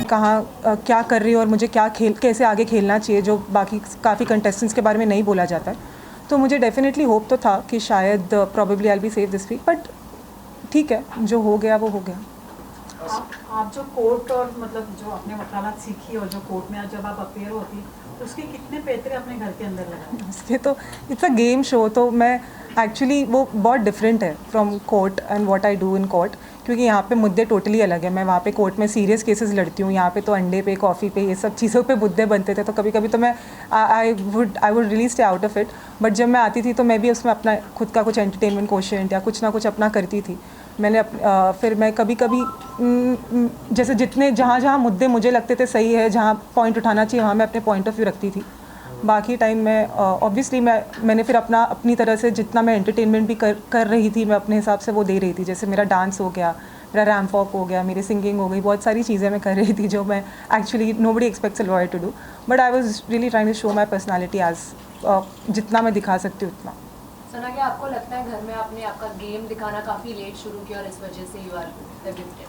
कहाँ क्या कर रही हूँ और मुझे क्या कैसे आगे खेलना चाहिए, जो बाकी काफ़ी कंटेस्टेंट्स के बारे में नहीं बोला जाता है। तो मुझे डेफिनेटली होप तो था कि शायद probably I be save this week, but ठीक है, जो हो गया वो हो गया। आप जो कोर्ट और मतलब जो आपने वकालत सीखी और जो कोर्ट में जब आप अपेयर होती तो उसके कितने पैतरे अपने घर के अंदर लगाए? उसके तो इट्स अ गेम शो, तो मैं एक्चुअली वो बहुत डिफरेंट है from court and what I do in court, क्योंकि यहाँ पे मुद्दे टोटली अलग है। मैं वहाँ पे कोर्ट में सीरियस केसेस लड़ती हूँ, यहाँ पे तो अंडे पे, कॉफ़ी पे, ये सब चीज़ों पे मुद्दे बनते थे। तो कभी कभी तो मैं आई would really stay out of it. But जब मैं आती थी तो मैं भी उसमें अपना खुद का कुछ एंटरटेनमेंट क्वेश्चन या कुछ ना कुछ अपना करती थी। मैंने फिर मैं कभी कभी जैसे जितने जहाँ मुद्दे मुझे लगते थे सही है, जहाँ पॉइंट उठाना चाहिए, वहाँ मैं अपने पॉइंट ऑफ व्यू रखती थी। बाकी टाइम मैं ऑब्वियसली मैंने फिर अपनी तरह से जितना मैं एंटरटेनमेंट भी कर रही थी, मैं अपने हिसाब से वो दे रही थी। जैसे मेरा डांस हो गया, मेरा रैम्प वॉक हो गया, मेरी सिंगिंग हो गई, बहुत सारी चीज़ें मैं कर रही थी जो मैं actually nobody expects a lawyer to do, but I was really trying to show my personality as जितना मैं दिखा सकती हूँ उतना। सना, क्या आपको लगता है घर में आपने आपका गेम दिखाना काफ़ी लेट शुरू किया और इस वजह से यू आर गिफ्टेड?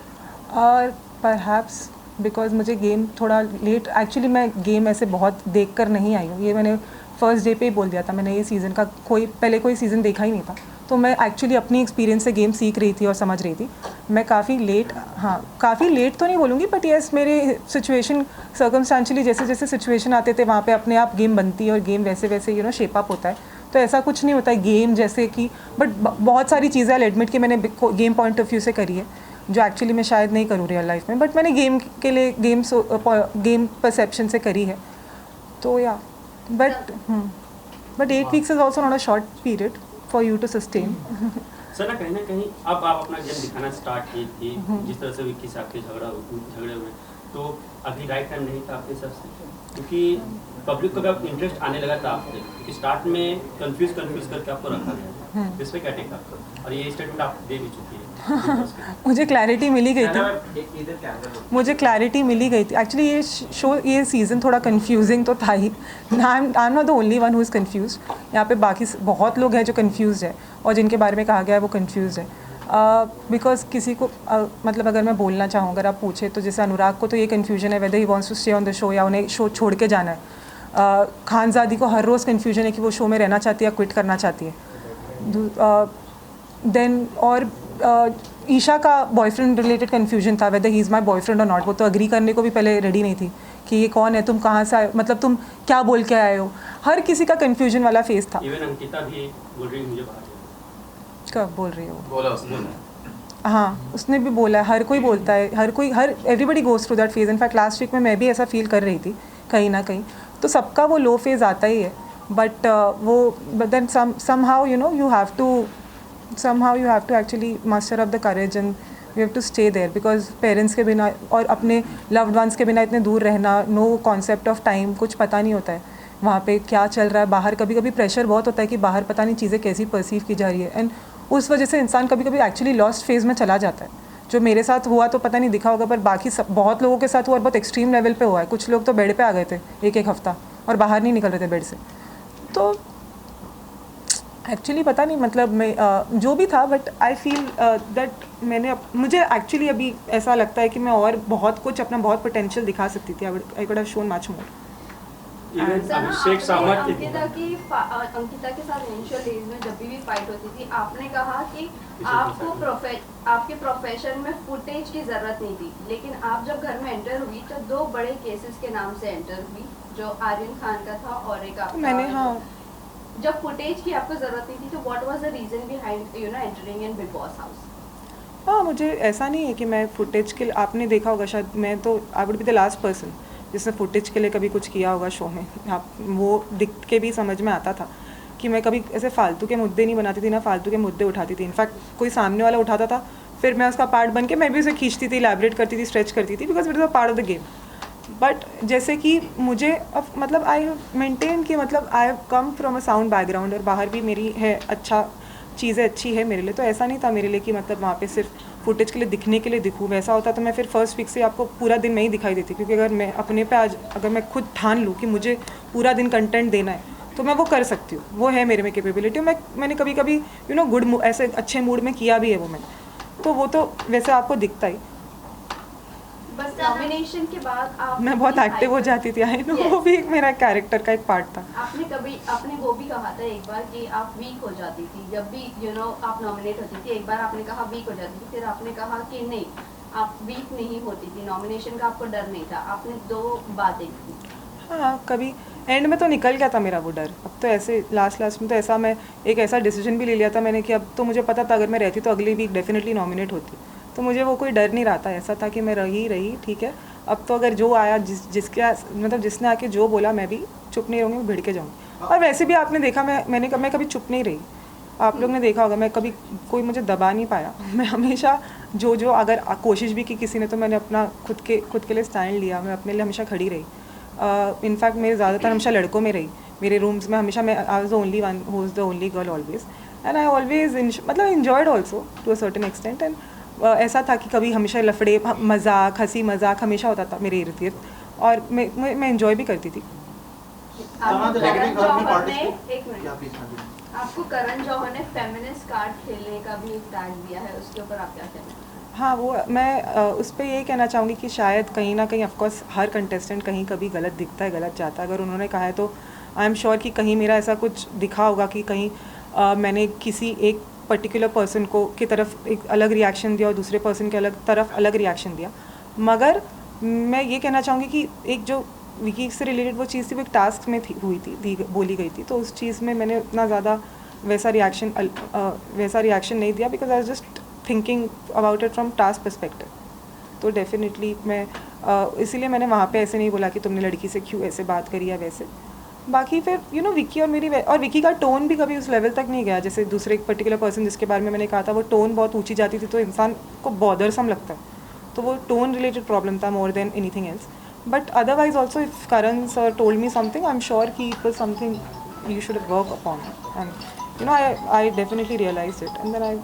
और परहैप्स बिकॉज मुझे गेम थोड़ा लेट, एक्चुअली मैं गेम ऐसे बहुत देख कर नहीं आई हूँ। ये मैंने फर्स्ट डे पे ही बोल दिया था, मैंने ये सीज़न का पहले कोई सीज़न देखा ही नहीं था। तो मैं एक्चुअली अपनी एक्सपीरियंस से गेम सीख रही थी और समझ रही थी। मैं काफ़ी लेट, हाँ काफ़ी लेट तो नहीं बोलूँगी, बट येस मेरे सिचुएशन सर्कमस्टेंशियली जैसे जैसे सिचुएशन आते थे वहाँ पे अपने आप गेम बनती है और गेम वैसे वैसे शेप अप होता है। तो ऐसा कुछ नहीं होता है गेम जैसे कि, बट बहुत सारी चीज़ें आई एडमिट कि मैंने गेम पॉइंट ऑफ व्यू से करी है जो एक्चुअली मैं शायद नहीं करूँ रियल लाइफ में, बट मैंने गेम के लिए गेम परसेप्शन से करी है। तो या but 8 weeks is also not a short period for you to sustain. Sir ना कहीं अब आप अपना गेम दिखाना स्टार्ट की थी, जिस तरह से विक्की से आपके झगड़े हुए, तो अभी राइट टाइम नहीं था आपके हिसाब से? क्योंकि पब्लिक को अब इंटरेस्ट आने लगा था आपसे, क्योंकि स्टार्ट में कंफ्यूज करके आपको रखा गया, इस पे क्या टेक आपका? और ये स्टेटमेंट आप दे भी चुकी है। मुझे क्लैरिटी मिली गई थी, एक्चुअली ये सीज़न थोड़ा कंफ्यूजिंग तो था ही। I am not the only one who is confuse, यहाँ पे बाकी बहुत लोग हैं जो कंफ्यूज है और जिनके बारे में कहा गया है वो कंफ्यूज है। बिकॉज किसी को मतलब अगर मैं बोलना चाहूँ, अगर आप पूछे तो जैसे अनुराग को तो ये कन्फ्यूजन है whether he wants to stay on the show या उन्हें शो छोड़ के जाना है। खानज़ादी को हर रोज़ कन्फ्यूजन है कि वो शो में रहना चाहती है या क्विट करना चाहती है। देन और ईशा का बॉयफ्रेंड रिलेटेड कन्फ्यूजन था weather he is my boyfriend और नॉट। वो तो अग्री करने को भी पहले रेडी नहीं थी कि ये कौन है, तुम कहाँ से आए, मतलब तुम क्या बोल के आए हो। हर किसी का कन्फ्यूजन वाला फेस था। इवन अंकिता भी बोल रही मुझे बाहर कब बोल रही हो? बोला उसने। हाँ उसने भी बोला है, हर कोई बोलता है, हर everybody goes through that phase. In fact last week में मैं भी ऐसा फील कर रही थी कहीं ना कहीं। तो सबका वो लो फेज़ आता ही है, but but then somehow you have to actually muster up the courage and you have to stay there because parents के बिना और अपने लव्ड वंस के बिना इतने दूर रहना, नो कॉन्सेप्ट ऑफ टाइम, कुछ पता नहीं होता है वहाँ पे क्या चल रहा है बाहर। कभी कभी प्रेशर बहुत होता है कि बाहर पता नहीं चीज़ें कैसी परसीव की जा रही है, एंड उस वजह से इंसान कभी कभी एक्चुअली लॉस्ट फेज़ में चला जाता है। जो मेरे साथ हुआ तो पता नहीं दिखा होगा, पर बाकी बहुत लोगों के साथ हुआ और बहुत एक्सट्रीम लेवल पे हुआ है। कुछ लोग तो बेड पे आ गए थे एक हफ्ता और बाहर नहीं निकल रहे थे बेड से। तो एक्चुअली पता नहीं, मतलब मैं जो भी था, बट आई फील दैट मुझे एक्चुअली अभी ऐसा लगता है कि मैं और बहुत कुछ अपना बहुत पोटेंशियल दिखा सकती थी। I could have shown much more. Ankita के साथ इनिशियल डेज में जब भी फाइट होती थी, आपने कहा कि आपको आपके प्रोफेशन में फुटेज की जरूरत नहीं थी, लेकिन आप जब घर में एंटर हुई तो 2 बड़े केसेस के नाम से एंटर हुई, जो आर्यन खान का था और एक आपका। मैंने जब फुटेज की आपको जरूरत नहीं थी तो what was the reason behind entering in Bigg Boss house? हाँ, मुझे ऐसा नहीं है कि मैं फुटेज के लिए, आपने देखा होगा शायद, मैं तो I would be the last person जिसने फुटेज के लिए कभी कुछ किया होगा शो में। आप वो दिख के भी समझ में आता था कि मैं कभी ऐसे फालतू के मुद्दे नहीं बनाती थी, ना फालतू के मुद्दे उठाती थी। इनफैक्ट कोई सामने वाला उठाता था, फिर मैं उसका पार्ट बन के मैं भी उसे खींचती थी, इलैबोरेट करती थी, स्ट्रेच करती थी, because it is a part of the game. But जैसे कि मुझे अब मतलब आई मेंटेन कि मतलब I have come from a sound background और बाहर भी मेरी है अच्छा चीज़ें अच्छी है मेरे लिए। तो ऐसा नहीं था मेरे लिए कि मतलब वहाँ पे सिर्फ फुटेज के लिए दिखने के लिए दिखूँ। वैसा होता तो मैं फिर फर्स्ट वीक से आपको पूरा दिन नहीं दिखाई देती, क्योंकि अगर मैं अपने पे आज अगर मैं खुद ठान लूँ कि मुझे पूरा दिन कंटेंट देना है तो मैं वो कर सकती हूँ, वो है मेरे में कैपेबिलिटी। मैंने कभी कभी गुड ऐसे अच्छे मूड में किया भी है वो मैंने, तो वो तो वैसे आपको दिखता ही। बस नॉमिनेशन के बाद आप मैं बहुत एक्टिव हो जाती थी, आई नो, वो भी एक मेरा कैरेक्टर का एक पार्ट था। आपने वो भी कहा था एक बार कि आप वीक हो जाती थी जब भी आप नॉमिनेट होती थी। एक बार आपने कहा वीक हो जाती थी, फिर आपने कहा कि नहीं आप वीक नहीं होती थी, नॉमिनेशन का आपको डर नहीं था। आपने दो बातें की। हाँ, कभी एंड में तो निकल गया था मेरा वो डर। अब तो ऐसे लास्ट में तो ऐसा मैं एक ऐसा डिसीजन भी ले लिया था मैंने कि अब तो मुझे पता था अगर मैं रहती तो अगली वीक डेफिनेटली नॉमिनेट होती, तो मुझे वो कोई डर नहीं रहा था। ऐसा था कि मैं रही ठीक है, अब तो अगर जो आया जिसने आके जो बोला मैं भी चुप नहीं रहूँगी, भिड़ के जाऊँगी। और वैसे भी आपने देखा मैं कभी चुप नहीं रही, आप लोग ने देखा होगा, मैं कभी कोई मुझे दबा नहीं पाया। मैं हमेशा जो अगर कोशिश भी की किसी ने तो मैंने अपना खुद के लिए स्टैंड लिया, मैं अपने लिए हमेशा खड़ी रही। इनफैक्ट मेरे ज़्यादातर हमेशा लड़कों में रही, मेरे रूम्स में हमेशा मैं I was the only one who is the only girl always, and I always मतलब enjoyed also to a certain extent. And ऐसा था कि कभी हमेशा लफड़े मजाक हंसी मजाक हमेशा होता था मेरे इर्द गिर्द, और मैं इन्जॉय भी करती थी। आपको करण जौहर ने फेमिनिस्ट कार्ड खेलने का भी एक टैग दिया है, उसके ऊपर आप क्या कहते हैं? हाँ, वो मैं उस पर यही कहना चाहूँगी कि शायद कहीं ना कहीं ऑफकोर्स हर कंटेस्टेंट कहीं कभी गलत दिखता है, गलत जाता है। अगर उन्होंने कहा है तो आई एम श्योर कि कहीं मेरा ऐसा कुछ दिखा होगा कि कहीं मैंने किसी एक पर्टिकुलर पर्सन को की तरफ एक अलग रिएक्शन दिया और दूसरे पर्सन के तरफ अलग रिएक्शन दिया। मगर मैं ये कहना चाहूँगी कि एक जो विकी से रिलेटेड वो चीज़ थी, वो एक टास्क में बोली गई थी, तो उस चीज़ में मैंने उतना ज़्यादा वैसा रिएक्शन नहीं दिया, because I was just thinking about it from task perspective. तो डेफिनेटली मैं इसीलिए मैंने वहाँ पे ऐसे नहीं बोला कि तुमने लड़की से क्यों ऐसे बात करी या वैसे। बाकी फिर विकी और विकी का टोन भी कभी उस लेवल तक नहीं गया, जैसे दूसरे एक पर्टिकुलर पर्सन जिसके बारे में मैंने कहा था, वो टोन बहुत ऊंची जाती थी तो इंसान को बॉदरसम लगता है, तो वो टोन रिलेटेड प्रॉब्लम था more than anything else. But otherwise also if Karan sir told me something, I am sure कि it was something you should work upon, and I definitely realise it, and then I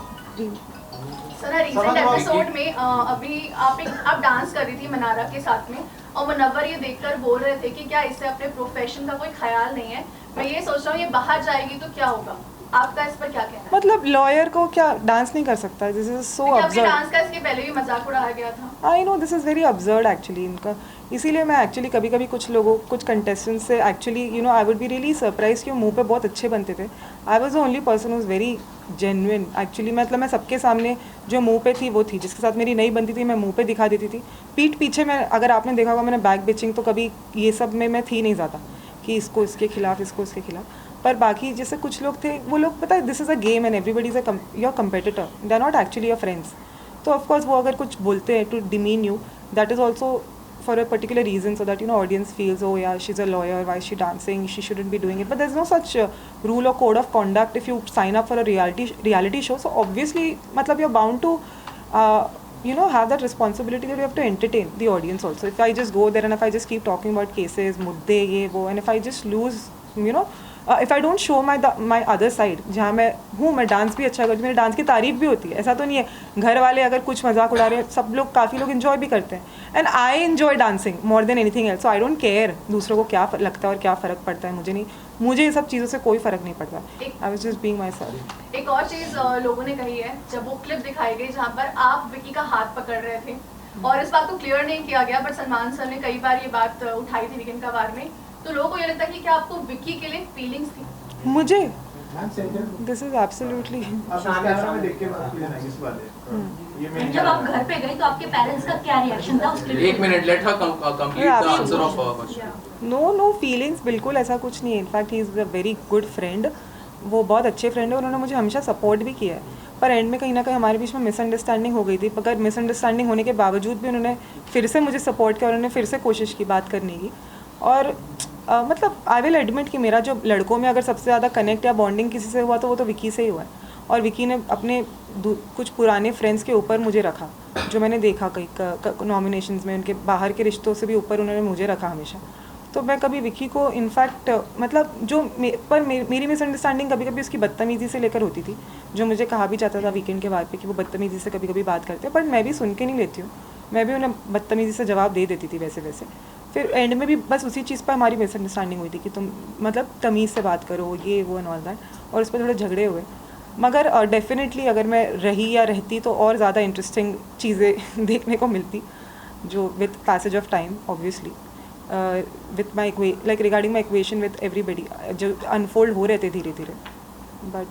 sir recent episode में अभी आप dance कर रही थी मनारा के साथ में, और मुनव्वर ये देखकर बोल रहे थे कि क्या इससे अपने प्रोफेशन का कोई ख्याल नहीं है। मैं ये सोच रहा हूँ ये बाहर जाएगी तो क्या होगा, आपका इस पर क्या कहना है? मतलब लॉयर को क्या डांस नहीं कर सकता? This is so absurd. Dance का इसके पहले भी मजाक उड़ाया गया था। I know this is very absurd actually इनका, इसीलिए मैं एक्चुअली कभी कुछ कंटेस्टेंट्स से actually I would be really surprise कि मुंह पे बहुत अच्छे बनते थे। I was the only person who is very genuine actually. मतलब मैं सबके सामने जो मुंह पे थी वो थी, जिसके साथ मेरी नहीं बनती थी मैं मुंह पे दिखा देती थी। पीठ पीछे मैं, अगर आपने देखा होगा मैंने बैक बिचिंग तो कभी ये सब में मैं थी नहीं ज़्यादा कि इसको इसके खिलाफ इसको इसके खिलाफ। पर बाकी जैसे कुछ लोग थे, वो लोग पता है this is a game and everybody is your competitor, they are not actually your friends. तो ऑफकोर्स वो अगर कुछ बोलते हैं to demean you, that is also for a particular reason, so that audience feels, oh yeah, she's a lawyer, why is she dancing, she shouldn't be doing it. But there's no such rule or code of conduct if you sign up for a reality show. So obviously matlab you're bound to have that responsibility that you have to entertain the audience also. If I just go there and if I just keep talking about cases, mudde ye wo, and if I just lose if I don't show my other side, जहाँ मैं dance भी अच्छा करती हूँ, मेरे dance की तारीफ भी होती है, ऐसा तो नहीं है घर वाले अगर कुछ मजाक उड़ा रहे हैं, सब लोग काफ़ी लोग इन्जॉय भी करते हैं, and I enjoy dancing more than anything else. So I don't care दूसरों को क्या लगता है और क्या फ़र्क पड़ता है, मुझे ये सब चीज़ों से कोई फ़र्क नहीं पड़ता। I was just being my self. एक और चीज़ लोगों ने कही है, जब वो क्लिप दिखाई गई जहाँ पर आप विकी का हाथ पकड़ रहे थे, और इस बात को क्लियर नहीं किया गया, बट सलमान सर ने कई बार ये बात उठाई थी वीकेंड का वार में, तो लोगों को ये लगता है कि क्या आपको विक्की के लिए फीलिंग्स थी? मुझे दिस इज एब्सोल्युटली। जब आप घर पे गए तो आपके पेरेंट्स का क्या रिएक्शन था उसके लिए? एक minute, let her complete the answer of question. No feelings, बिल्कुल ऐसा कुछ नहीं है। In fact he is a very good friend, वो बहुत अच्छे फ्रेंड है, उन्होंने मुझे हमेशा सपोर्ट भी किया है। पर एंड में कहीं ना कहीं हमारे बीच में मिसअंडरस्टैंडिंग हो गई थी, मगर मिसअंडरस्टैंडिंग होने के बावजूद भी उन्होंने फिर से मुझे सपोर्ट किया, उन्होंने फिर से कोशिश की बात करने की। और मतलब आई विल एडमिट कि मेरा जो लड़कों में अगर सबसे ज़्यादा कनेक्ट या बॉन्डिंग किसी से हुआ तो वो तो विकी से ही हुआ है, और विकी ने अपने कुछ पुराने फ्रेंड्स के ऊपर मुझे रखा, जो मैंने देखा कई नॉमिनेशंस में, उनके बाहर के रिश्तों से भी ऊपर उन्होंने मुझे रखा हमेशा। तो मैं कभी विकी को इनफैक्ट मतलब मेरी मिसअंडरस्टैंडिंग कभी कभी उसकी बदतमीज़ी से लेकर होती थी, जो मुझे कहा भी जाता था वीकेंड के बाद पे कि वो बदतमीज़ी से कभी कभी बात करते हैं, बट मैं भी सुन के नहीं लेती हूँ, मैं भी उन्हें बदतमीज़ी से जवाब दे देती थी वैसे। फिर एंड में भी बस उसी चीज़ पर हमारी मिसअंडरस्टैंडिंग हुई थी कि तुम मतलब तमीज़ से बात करो, ये वो एंड ऑल दैट, और उस पर थोड़े झगड़े हुए। मगर डेफिनेटली अगर मैं रही या रहती तो और ज़्यादा इंटरेस्टिंग चीज़ें देखने को मिलती। जो with passage of time obviously with my like regarding my equation with everybody जो अनफोल्ड हो रहे थे धीरे धीरे बट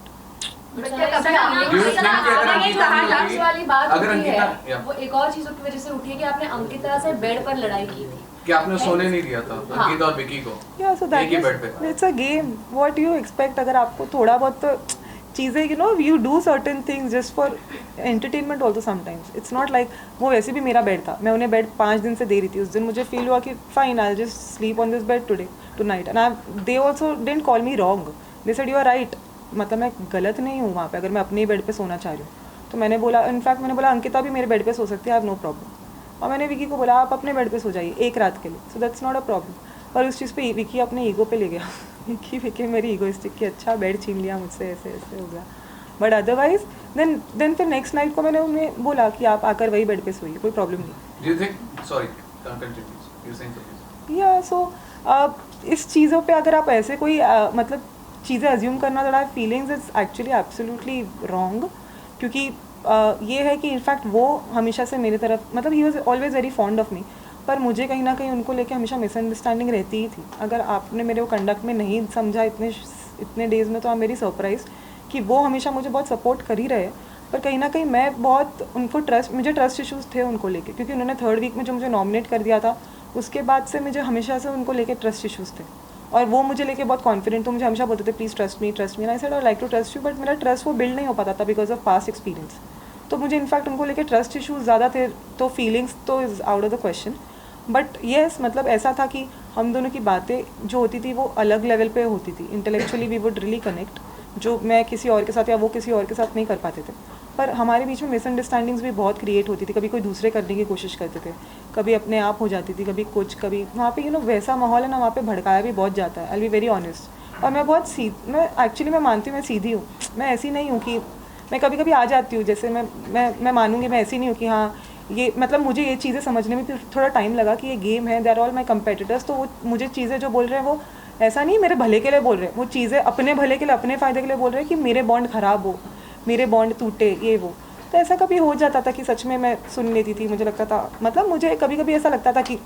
वाली बात अगर होती है अंकिता वो एक और चीजों की वजह से उठी है कि आपने अंकिता से बेड पर लड़ाई की थी कि आपने सोने नहीं दिया था हाँ। अंकिता और विकी को yeah so that एक ही is बेड पे it's a game what you expect अगर आपको थोड़ा बहुत चीज़ें you know you do certain things just for entertainment also sometimes it's not like वो वैसे भी मेरा बेड था मैं उन्हें बेड 5 दिन से दे रही थी उस दिन मुझे फील हुआ कि fine I'll just sleep on this bed tonight and they also didn't call me wrong they said you are right मतलब मैं गलत नहीं हूँ वहाँ पे अगर मैं अपने बेड पे सोना चाह रही हूँ तो मैंने बोला इनफैक्ट मैंने बोला अंकिता भी मेरे बेड पे सो सकती है आई हैव नो प्रॉब्लम और मैंने विकी को बोला आप अपने बेड पे सो जाइए एक रात के लिए so that's not a problem पर उस चीज़ पे विकी अपने ईगो पे ले गया विकी मेरी ईगोइस्टिक की अच्छा बेड छीन लिया मुझसे ऐसे ऐसे हो गया बट अदरवाइज देन फिर नेक्स्ट नाइट को मैंने उन्हें बोला कि आप आकर वही बेड पे सोइए कोई प्रॉब्लम नहीं Do you think sorry continue you're saying something या सो इस चीज़ों पे अगर आप ऐसे कोई मतलब चीज़ें अज्यूम करना ज़रा feelings is actually absolutely wrong क्योंकि ये है कि इनफैक्ट वो हमेशा से मेरी तरफ मतलब he was always very fond of me पर मुझे कहीं ना कहीं उनको लेके हमेशा मिसअंडरस्टैंडिंग रहती ही थी अगर आपने मेरे को कंडक्ट में नहीं समझा इतने डेज़ में तो आप मेरी सरप्राइज कि वो हमेशा मुझे बहुत सपोर्ट कर ही रहे पर कहीं ना कहीं मैं बहुत उनको मुझे ट्रस्ट इश्यूज़ थे उनको लेके क्योंकि उन्होंने 3rd वीक में जो मुझे नॉमिनेट कर दिया था उसके बाद से मुझे हमेशा से उनको लेके ट्रस्ट इश्यूज़ थे और वो मुझे लेके बहुत कॉन्फिडेंट तो मुझे हमेशा बोलते थे please trust me I said I like to trust you but मेरा ट्रस्ट वो बिल्ड नहीं हो पाता था बिकॉज ऑफ पास्ट एक्सपीरियंस तो मुझे इनफैक्ट उनको लेके ट्रस्ट इश्यूज़ ज़्यादा थे तो फीलिंग्स तो is out of the question but yes मतलब ऐसा था कि हम दोनों की बातें जो होती थी वो अलग लेवल पे होती थी intellectually we would really connect जो मैं किसी और के साथ या वो किसी और के साथ नहीं कर पाते थे पर हमारे बीच में मिसअंडरस्टैंडिंग्स भी बहुत क्रिएट होती थी कभी कोई दूसरे करने की कोशिश करते थे कभी अपने आप हो जाती थी कभी कुछ कभी वहाँ पे वैसा माहौल है ना वहाँ पे भड़काया भी बहुत जाता है आई बी वेरी ऑनेस्ट और मैं बहुत मैं एक्चुअली मैं मानती हूँ मैं सीधी हूँ मैं ऐसी नहीं हूँ कि मैं कभी कभी आ जाती हूँ जैसे मैं मानूंगी मैं ऐसी नहीं हूँ कि हाँ ये मतलब मुझे ये चीज़ें समझने में थोड़ा टाइम लगा कि ये गेम है they are all my competitors तो वो मुझे चीज़ें जो बोल रहे हैं वो ऐसा नहीं मेरे भले के लिए बोल रहे हैं वो चीज़ें अपने भले के लिए अपने फ़ायदे के लिए बोल रहे हैं कि मेरे बॉन्ड ख़राब हो मेरे बॉन्ड टूटे ये वो तो ऐसा कभी हो जाता था कि सच में मैं सुन लेती थी मुझे लगता था मतलब मुझे कभी कभी ऐसा लगता था कि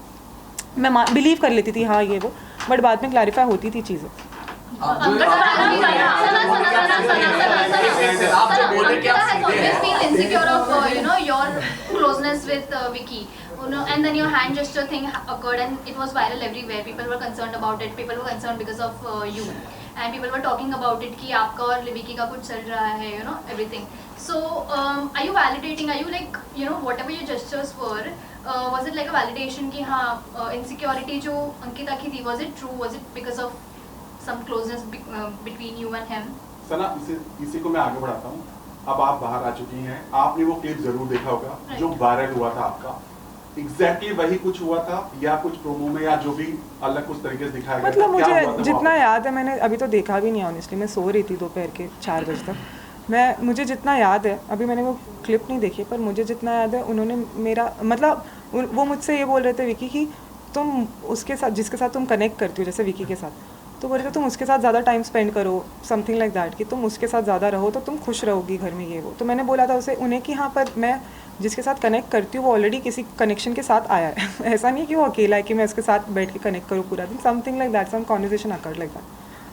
मैं बिलीव कर लेती थी हाँ ये वो बट बाद में क्लैरिफाई होती थी चीज़ें insecure of your closeness with Vicky, and then your hand gesture thing occurred and it was viral everywhere. People were concerned about it. People were concerned because of you, and people were talking about it कि आपका और विकी का कुछ चल रहा है, everything. So are you validating? Are you like whatever your gestures were? Was it like a validation कि हाँ insecurity जो अंकिता की थी, was it true? Was it because of some closeness between you and him? सना इसी को मैं आगे बढ़ाता हूँ अब आप बाहर आ चुकी हैं आपने वो क्लिप जरूर देखा होगा जो वायरल हुआ था आपका एग्जैक्टली वही कुछ हुआ था या कुछ प्रोमो में या जो भी अलग कुछ तरीके से दिखाया गया मतलब मुझे जितना याद है मैंने अभी तो देखा भी नहीं ऑनेस्टली मैं सो रही थी दोपहर के 4 बजे तक मुझे जितना याद है अभी मैंने वो क्लिप नहीं देखी पर मुझे जितना याद है उन्होंने मेरा मतलब वो मुझसे ये बोल रहे थे विकी कि तुम उसके साथ जिसके साथ तुम कनेक्ट करती हो जैसे विकी के साथ तो बोल रहे थे तुम उसके साथ ज़्यादा टाइम स्पेंड करो समथिंग लाइक दैट कि तुम उसके साथ ज़्यादा रहो तो तुम खुश रहोगी घर में ये वो तो मैंने बोला था उन्हें कि हाँ पर मैं जिसके साथ कनेक्ट करती हूँ वो ऑलरेडी किसी कनेक्शन के साथ आया है ऐसा नहीं कि वो अकेला है कि मैं उसके साथ बैठ के कनेक्ट करूँ पूरा दिन something like that some conversation occurred like that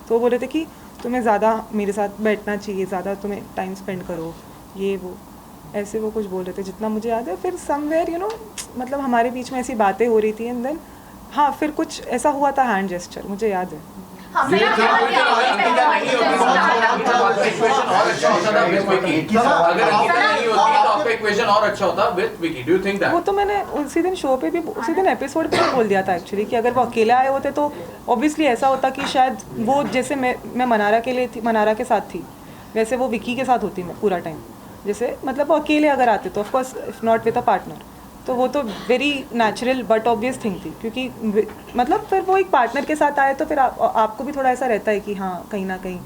तो वो बोल रहे थे कि तुम्हें ज़्यादा मेरे साथ बैठना चाहिए ज़्यादा तुम्हें टाइम स्पेंड करो ये वो ऐसे वो कुछ बोल रहे थे जितना मुझे याद है फिर समवेयर मतलब हमारे बीच में ऐसी बातें हो रही थी एंड देन हाँ फिर कुछ ऐसा हुआ था हैंड जेस्चर मुझे याद है वो तो मैंने उसी दिन शो पे भी उसी दिन एपिसोड पे बोल दिया था एक्चुअली कि अगर वो अकेले आए होते तो ऑब्वियसली ऐसा होता कि शायद वो जैसे मैं मनारा के लिए थी मनारा के साथ थी वैसे वो विकी के साथ होती मैं पूरा टाइम जैसे मतलब वो अकेले अगर आते तो of course if not with a partner तो वो तो very natural but obvious thing थी क्योंकि मतलब फिर वो एक पार्टनर के साथ आए तो फिर आपको भी थोड़ा ऐसा रहता है कि हाँ कहीं ना कहीं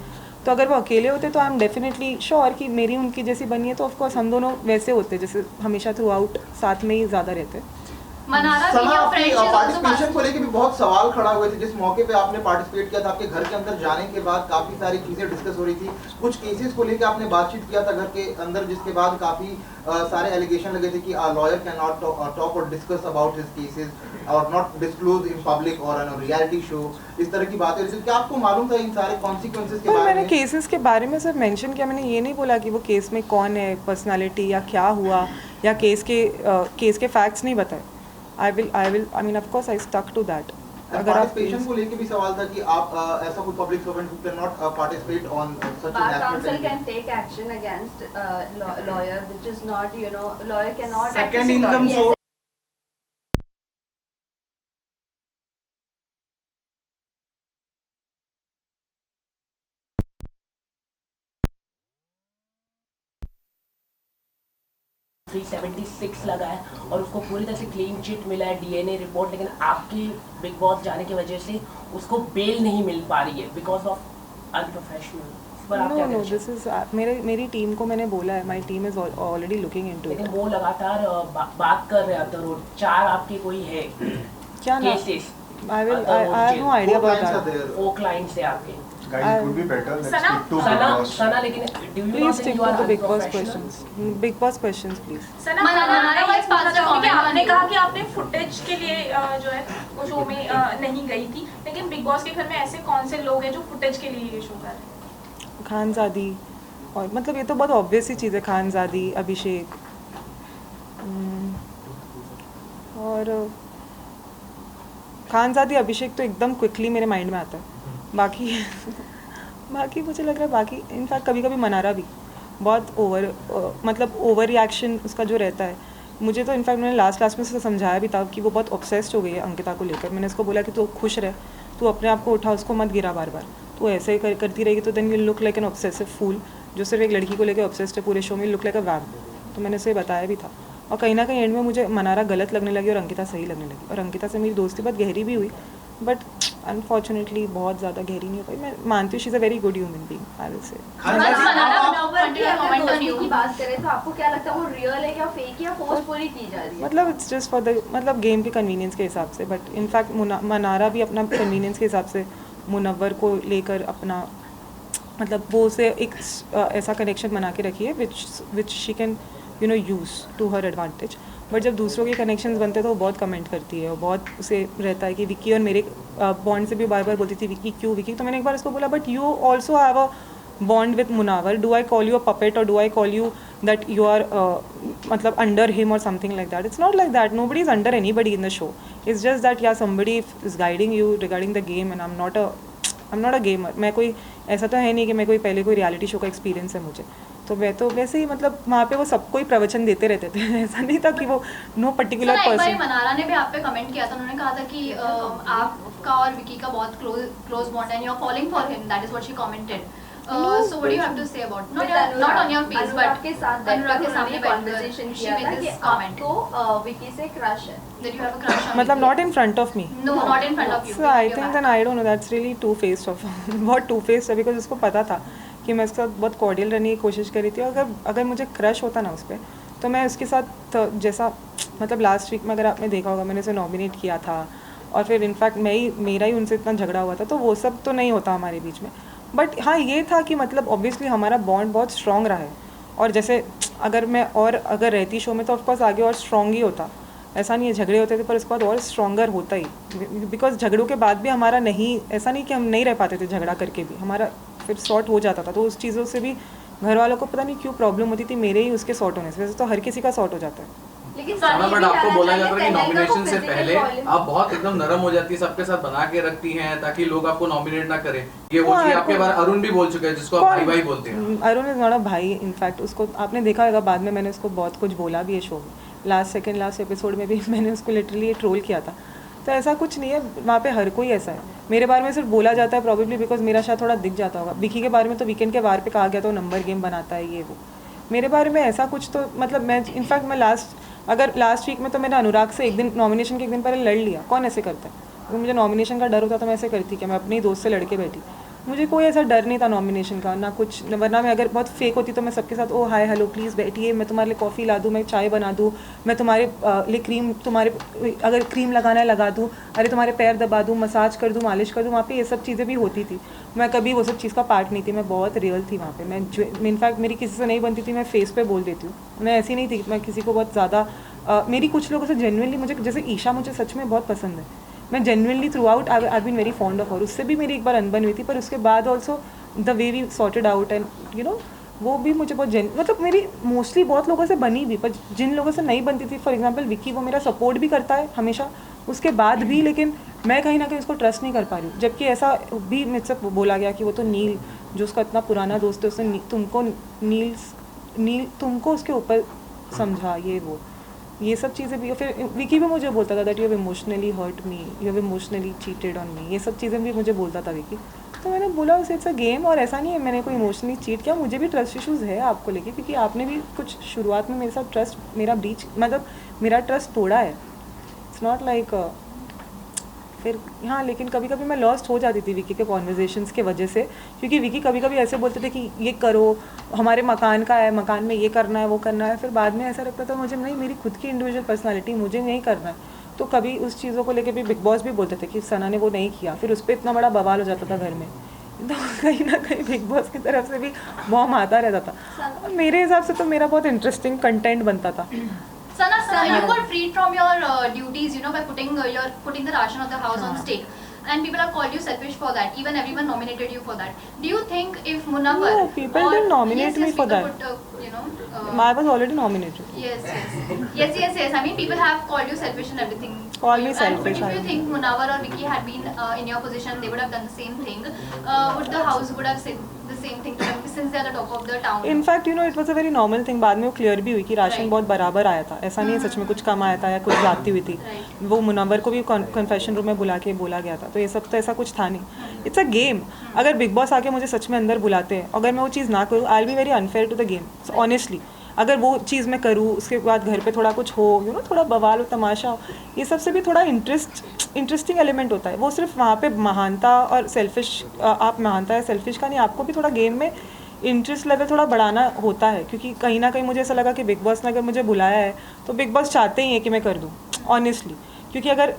तो अगर वो अकेले होते तो आई एम डेफिनेटली श्योर कि मेरी उनकी जैसी बनी है तो ऑफकोर्स हम दोनों वैसे होते जैसे हमेशा थ्रू आउट साथ में ही ज़्यादा रहते मनारा भी सना, your आपकी friendship also पार्टिसिपेशन passed. को लेके भी बहुत सवाल खड़ा हुए थे। जिस मौके पे आपने पार्टिसिपेट किया था, आपके घर के अंदर जाने के बाद काफी सारी चीजें डिस्कस हो रही थी। कुछ केसेस को लेके आपने बातचीत किया था घर के अंदर, जिसके बाद काफी सारे एलिगेशन लगे थे कि लॉयर कैन नॉट टॉक और डिस्कस अबाउट हिज केसेस और नॉट डिस्क्लोज इन पब्लिक और ऑन रियलिटी शो। इस तरह की बातें हो रही थी। क्या आपको मालूम था इन सारे कॉन्सिक्वेंसेस के पर बारे मैंने में? केसेस के बारे में सिर्फ मेंशन किया, मैंने ये नहीं बोला कि वो केस में कौन है, पर्सनालिटी या क्या हुआ, या केस के फैक्ट्स नहीं बताए। I mean of course I stuck to that. अगर आप पार्टिसिपेशन को लेके भी सवाल था कि आप ऐसा कोई public servant who can not participate on such Bar and council activity. can take action against lawyer, which is not, lawyer cannot. Second income Yes. source. $376 लगा है और उसको पूरी तरह से क्लीन चिट मिला है, डीएनए रिपोर्ट, लेकिन आपकी बिग बॉस जाने की वजह से उसको बेल नहीं मिल पा रही है बिकॉज ऑफ अनप्रोफेशनल। पर आप क्या नो कहना दिस इज मेरी टीम को मैंने बोला है, my team is already looking into लेकिन इट। वो लगातार बात कर रहे हैं रोड 4 आपके कोई है क्या ना, cases, I have no idea about clients are that. there. 4 clients है आपके। Guys, it would be better. Let's Sana- stick to Big Sana Boss. सना लेकिन do you Please not stick think you to are the Big Boss unprofessional? questions. Big Boss questions, please. सना मनारा मनारा ये was passed पूछना चाहूंगी कि comment आपने on you. कहा कि आपने footage के लिए जो है वो शो में नहीं गई थी, लेकिन बिग बॉस के घर में ऐसे कौन से लोग हैं जो फुटेज के लिए ये शो कर रहे हैं? खानजादी, और मतलब ये तो बहुत ऑब्वियस ही चीज़ है, खानजादी, अभिषेक, और खानजादी अभिषेक तो एकदम क्विकली मेरे माइंड में आता है। बाकी मुझे लग रहा है, बाकी इनफैक्ट कभी कभी मनारा भी बहुत मतलब ओवर रिएक्शन उसका जो रहता है। मुझे तो इनफैक्ट मैंने लास्ट में से समझाया भी था कि वो बहुत ऑब्सेस्ड हो गई है अंकिता को लेकर। मैंने उसको बोला कि तू खुश रह, तू अपने आप को उठा, उसको मत गिरा बार बार। तू ऐसे ही करती रहेगी तो then you look like an obsessive fool, जो सिर्फ एक लड़की को लेकर ऑब्सेस्ड है पूरे शो में, लुक लाइक अ वैम्प। तो मैंने उसे बताया भी था, और कहीं ना कहीं एंड में मुझे मनारा गलत लगने लगी और अंकिता सही लगने लगी। और अंकिता से मेरी दोस्ती बहुत गहरी भी हुई, बट अनफॉर्चुनेटली बहुत ज़्यादा गहरी नहीं हो पाई। मैं मानती हूँ she is a very good human being, I will say. की बात करें तो आपको क्या लगता है वो रियल है या फेक या फोर्सफुली की जा रही है? मतलब इट्स जस्ट फॉर द मतलब गेम के कन्वीनियंस के हिसाब से, बट इनफैक्ट मनारा भी अपना कन्वीनियंस के हिसाब से मुनव्वर को लेकर अपना मतलब वो उसे एक ऐसा कनेक्शन बना के रखी है which she can use to her advantage. But जब दूसरों के कनेक्शंस बनते हैं तो वो बहुत कमेंट करती है, और बहुत उसे रहता है कि विक्की और मेरे बॉन्ड से भी बार बार बोलती थी विक्की क्यों विक्की। तो मैंने एक बार उसको बोला, but you also have a bond with Munawar, do I call you a puppet और do I call you that you are मतलब अंडर हिम और something like that? It's not like that, nobody is under anybody in the show. It's just that yeah, somebody is guiding you regarding the game and I'm not a gamer. मैं कोई ऐसा तो है नहीं कि मैं कोई पहले कोई रियलिटी शो का एक्सपीरियंस है मुझे, तो मैं तो वैसे ही मतलब वहाँ पे वो सबको ही प्रवचन देते रहते थे। ऐसा नहीं था कि वो नो पर्टिकुलर सर, एक बार पर्सन। मनारा ने भी आप पे कमेंट किया था, उन्होंने कहा था कि आपका और विकी का बहुत क्लोज बॉन्ड है, you are following for him, that is what she commented. So what do you have to say about not on your page but के साथ अनुराग के सामने कन्वर्सेशन किया था कि आपको विकी से क्रश है, that you have a crush on मतलब not in front of me. No not in front of you. So I think then I don't know, that's really two-faced of बहुत two-faced है, because उसको पता था कि मैं उसके साथ बहुत कॉर्डियल रहने की कोशिश करी थी। और अगर मुझे क्रश होता ना उस पर, तो मैं उसके साथ जैसा मतलब लास्ट वीक में अगर आपने देखा होगा मैंने उसे नॉमिनेट किया था, और फिर इनफैक्ट मेरा ही उनसे इतना झगड़ा हुआ था, तो वो सब तो नहीं होता हमारे बीच में। बट हाँ ये था कि मतलब ऑब्वियसली हमारा बॉन्ड बहुत स्ट्रॉन्ग रहा है, और जैसे अगर रहती शो में तो ऑफकोर्स आगे और स्ट्रॉन्ग ही होता। ऐसा नहीं है झगड़े होते थे, पर उसके बाद और स्ट्रॉन्गर होता ही, बिकॉज झगड़ों के बाद भी हमारा ऐसा नहीं कि हम नहीं रह पाते थे, झगड़ा करके भी हमारा फिर सॉर्ट हो जाता था। तो उस चीज़ों से भी घर वालों को पता नहीं क्यों प्रॉब्लम होती थी, मेरे ही उसके सॉर्ट होने से। वैसे तो हर किसी का सॉर्ट हो जाता है। लेकिन बट आपको बोला जाता है कि नॉमिनेशन से physical पहले problem- आप बहुत एकदम नरम हो जाती है, सबके साथ बना के रखती हैं ताकि लोग आपको नॉमिनेट ना करें। ये वो चीज आपके बारे अरुण भी बोल चुके हैं, जिसको आप भाई भाई बोलते हैं। अरुण इज नॉट अ भाई, इनफैक्ट उसको आपने देखा होगा बाद में मैंने उसको बहुत कुछ बोला भी है शो में, लास्ट एपिसोड में भी मैंने उसको लिटरली ट्रोल किया था। तो ऐसा कुछ नहीं है, वहाँ पे हर कोई ऐसा है। मेरे बारे में सिर्फ बोला जाता है प्रॉबेबली बिकॉज मेरा शायद थोड़ा दिख जाता होगा। विकी के बारे में तो वीकेंड के वार पे कहा गया था वो नंबर गेम बनाता है ये वो। मेरे बारे में ऐसा कुछ तो मतलब मैं इनफैक्ट मैं लास्ट वीक में तो मैंने अनुराग से एक दिन नॉमिनेशन के एक दिन पहले लड़ लिया। कौन ऐसे करता है? अगर मुझे नॉमिनेशन का डर होता तो मैं ऐसे करती क्या? मैं अपने ही दोस्त से लड़के बैठी। मुझे कोई ऐसा डर नहीं था नॉमिनेशन का, ना कुछ, वरना मैं अगर बहुत फेक होती तो मैं सबके साथ ओ हाय हेलो प्लीज़ बैठिए, मैं तुम्हारे लिए कॉफ़ी ला दूँ, मैं चाय बना दूँ, मैं तुम्हारे लिए क्रीम, तुम्हारे अगर क्रीम लगाना है लगा दूँ, अरे तुम्हारे पैर दबा दूँ, मसाज कर दूँ, मालिश कर दूँ। वहाँ पे ये सब चीज़ें भी होती थी। मैं कभी वो सब चीज़ का पार्ट नहीं थी, मैं बहुत रियल थी वहाँ पे। मैं इनफैक्ट मेरी किसी से नहीं बनती थी, मैं फेस पे बोल देती हूँ। मैं ऐसी नहीं थी, मैं किसी को बहुत ज़्यादा मेरी कुछ लोगों से जेन्युइनली, मुझे जैसे ईशा मुझे सच में बहुत पसंद है, मैं genuinely throughout I been very fond of her. उससे भी मेरी एक बार अनबन हुई थी, पर उसके बाद also the way we sorted out and you know वो भी मुझे बहुत मतलब मेरी मोस्टली बहुत लोगों से बनी भी, पर जिन लोगों से नहीं बनती थी, फॉर एग्जांपल विकी, वो मेरा सपोर्ट भी करता है हमेशा उसके बाद भी, लेकिन मैं कहीं ना कहीं उसको ट्रस्ट नहीं कर पा रही हूँ। जबकि ऐसा भी मुझसे बोला गया कि वो तो नील, जो उसका इतना पुराना दोस्त है, उसने तुमको नील तुमको उसके ऊपर समझा, ये सब चीज़ें भी। फिर विकी भी मुझे बोलता था that you have emotionally hurt me, you have emotionally cheated on me, ये सब चीज़ें भी मुझे बोलता था विकी। तो मैंने बोला उसे इट्स अ गेम, और ऐसा नहीं है मैंने कोई इमोशनली चीट किया, मुझे भी ट्रस्ट इशूज़ है आपको लेके, क्योंकि आपने भी कुछ शुरुआत में मेरे साथ ट्रस्ट मेरा ब्रीच, मतलब मेरा ट्रस्ट तोड़ा है। इट्स नॉट लाइक फिर हाँ, लेकिन कभी कभी मैं लॉस्ट हो जाती थी विकी के कॉन्वर्जेशंस के वजह से, क्योंकि विकी कभी कभी ऐसे बोलते थे कि ये करो, हमारे मकान का है, मकान में ये करना है, वो करना है। फिर बाद में ऐसा लगता था मुझे नहीं, मेरी खुद की इंडिविजुअल पर्सनालिटी, मुझे नहीं करना है। तो कभी उस चीज़ों को लेके भी बिग बॉस भी बोलते थे कि सना ने वो नहीं किया, फिर उस पर इतना बड़ा बवाल हो जाता था घर में। तो कहीं ना कहीं बिग बॉस की तरफ से भी बॉम आता रहता था। मेरे हिसाब से तो मेरा बहुत इंटरेस्टिंग कंटेंट बनता था। Sana, you were freed from your duties, you know, by putting the ration of the house on stake, and people have called you selfish for that. Even everyone nominated you for that. Do you think if Munawwar? No, people didn't nominate me for that. I was already nominated. Yes. I mean, people have called you selfish and everything. Call me selfish. But if you think Munawwar or Vicky had been in your position, they would have done the same thing. Would the house would have said the same thing to them since they are the top of the town? In fact, you know, it was a very normal thing. बाद में वो clear भी हुई कि ration बहुत बराबर आया था, ऐसा नहीं है सच में कुछ कम आया था या कुछ जाती हुई थी। वो मुनव्वर को भी कन्फेशन रूम में बुला के बोला गया था, तो ये सब तो ऐसा कुछ था नहीं। It's a game. अगर बिग बॉस आके मुझे सच में अंदर बुलाते हैं, अगर मैं वो चीज़ ना करूँ, I will be very unfair to the game honestly. अगर वो चीज़ मैं करूँ, उसके बाद घर पे थोड़ा कुछ हो, यू नो, थोड़ा बवाल हो, तमाशा हो, ये सबसे भी थोड़ा इंटरेस्टिंग एलिमेंट होता है। वो सिर्फ वहाँ पे महानता और सेल्फिश, आप महानता या सेल्फिश का नहीं, आपको भी थोड़ा गेम में इंटरेस्ट लेवल थोड़ा बढ़ाना होता है। क्योंकि कहीं ना कहीं मुझे ऐसा लगा कि बिग बॉस ने अगर मुझे बुलाया है तो बिग बॉस चाहते ही हैं कि मैं कर दूँ ऑनेस्टली। क्योंकि अगर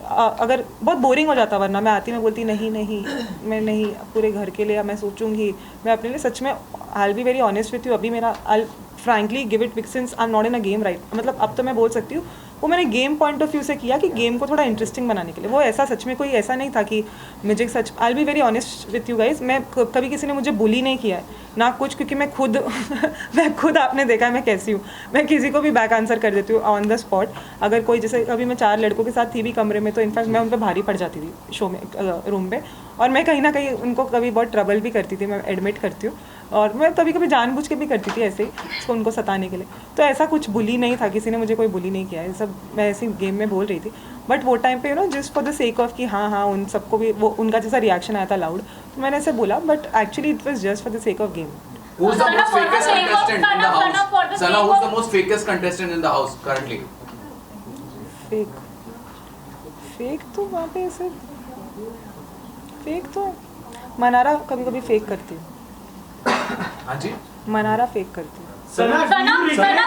बहुत बोरिंग हो जाता, वरना मैं आती, मैं बोलती नहीं मैं नहीं, पूरे घर के लिए मैं सोचूंगी, मैं अपने लिए सच में आई will be very honest with you. अभी मेरा आई frankly give it since I am not in a game right, मतलब अब तो मैं बोल सकती हूँ वो मैंने गेम पॉइंट ऑफ व्यू से किया कि गेम को थोड़ा इंटरेस्टिंग बनाने के लिए। वो ऐसा सच में कोई ऐसा नहीं था कि मुझे सच, I will be very honest with you guys, मैं कभी किसी ने मुझे बुली नहीं किया है ना कुछ, क्योंकि मैं खुद आपने देखा है मैं कैसी हूँ, मैं किसी को भी बैक आंसर कर देती हूँ ऑन द स्पॉट। अगर कोई, जैसे अभी मैं 4 लड़कों के साथ थी भी कमरे में, तो इनफैक्ट मैं उन पर भारी पड़ जाती थी शो में, रूम पे, और मैं कहीं ना कहीं उनको कभी बहुत ट्रबल भी करती थी, मैं एडमिट करती हूँ, और मैं कभी कभी जानबूझ के भी करती थी ऐसे ही उसको, उनको सताने के लिए। तो ऐसा कुछ बुली नहीं था, किसी ने मुझे कोई बुली नहीं किया है, सब मैं ऐसी गेम में बोल रही थी। बट वो टाइम पे you know just for the sake of कि हाँ उन सबको भी वो उनका जैसा रिएक्शन आया था लाउड, तो मैंने ऐसे बोला, but actually it was just for the sake of game. Who's the most fakest contestant in the house? Sana, who's the most fakest contestant in the house currently? Fake तो वहाँ पे ऐसे फेक तो मनारा कभी कभी फेक करती है। हाँ जी, मनारा फेक करती है। सना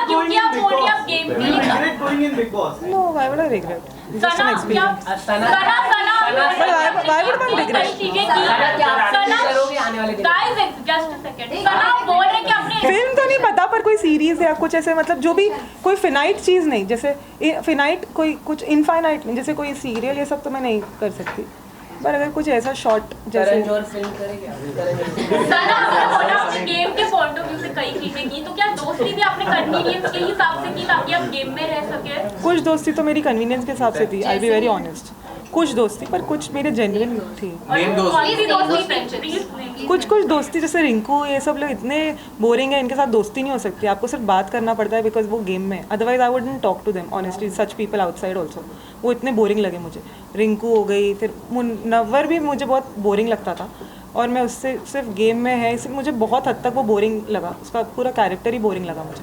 क्योंकि आप बोल रही हैं आप गेम के लिए regret going in Big Boss? No, why would I regret? It's just an Sana experience. But why would one regret? Film तो नहीं पता, पर कोई सीरीज या कुछ ऐसे, मतलब जो भी कोई फिनाइट चीज़ नहीं, जैसे फिनाइट कोई कुछ इनफाइनाइट नहीं, जैसे कोई सीरियल ये सब तो मैं नहीं कर सकती, पर अगर कुछ ऐसा शॉर्ट जैसे गेम के पॉइंट ऑफ व्यू से कई चीजें की, तो क्या दोस्ती भी आपने कन्वीनियंस के हिसाब से की ताकि आप गेम में रह सके? कुछ दोस्ती तो मेरी कन्वीनियंस के हिसाब से थी, आई बी वेरी ऑनेस्ट। कुछ दोस्ती, पर कुछ मेरे जेन्युइन थी। कुछ दोस्ती जैसे रिंकू, ये सब लोग इतने बोरिंग है, इनके साथ दोस्ती नहीं हो सकती, आपको सिर्फ बात करना पड़ता है बिकॉज वो गेम में, otherwise I wouldn't talk to them honestly, such people outside also. वो इतने बोरिंग लगे मुझे, रिंकू हो गई, फिर मुनव्वर भी मुझे बहुत बोरिंग लगता था, और मैं उससे सिर्फ गेम में है, इसलिए मुझे बहुत हद तक वो बोरिंग लगा, उसका पूरा कैरेक्टर ही बोरिंग लगा मुझे।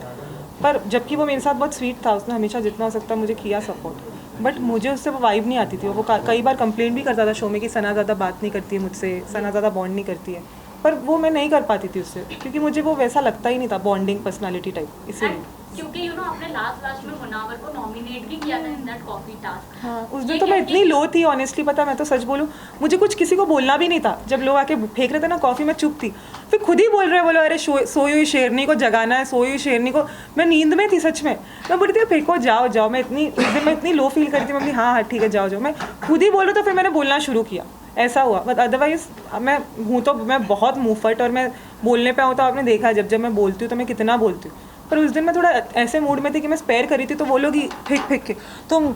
पर जबकि वो मेरे साथ बहुत स्वीट था, उसने हमेशा जितना हो सकता मुझे किया सपोर्ट, बट मुझे उससे वो वाइब नहीं आती थी। वो कई बार कंप्लेंट भी करता था शो में कि सना ज़्यादा बात नहीं करती है मुझसे, सना ज़्यादा बॉन्ड नहीं करती है, पर वो मैं नहीं कर पाती थी उससे, क्योंकि मुझे वो वैसा लगता ही नहीं था बॉन्डिंग पर्सनालिटी टाइप, इसीलिए। क्योंकि आपने लास्ट में मुनावर को नॉमिनेट भी किया था इन दैट कॉफी टास्क। हाँ, उस दिन तो मैं इतनी लो थी ऑनेस्टली, पता मैं तो सच बोलूँ, मुझे कुछ किसी को बोलना भी नहीं था। जब लोग आके फेंक रहे थे ना कॉफ़ी, मैं चुप थी। फिर खुद ही बोल रहे बोलो अरे सोई हुई शेरनी को जगाना है, सोई हुई शेरनी को। मैं नींद में थी सच में, मैं बोलती थी फेंको जाओ जाओ। मैं इतनी लो फील करती थी, मम्मी हाँ ठीक है जाओ जाओ। मैं खुद ही बोल रहा, तो फिर मैंने बोलना शुरू किया, ऐसा हुआ। बट अदरवाइज मैं हूँ तो मैं बहुत मुँहफट, और मैं बोलने पे हूँ तो आपने देखा जब मैं बोलती हूँ तो मैं कितना बोलती हूँ। पर उस दिन मैं थोड़ा ऐसे मूड में थी कि मैं स्पेयर करी थी, तो वो लोग ही फेंक के तुम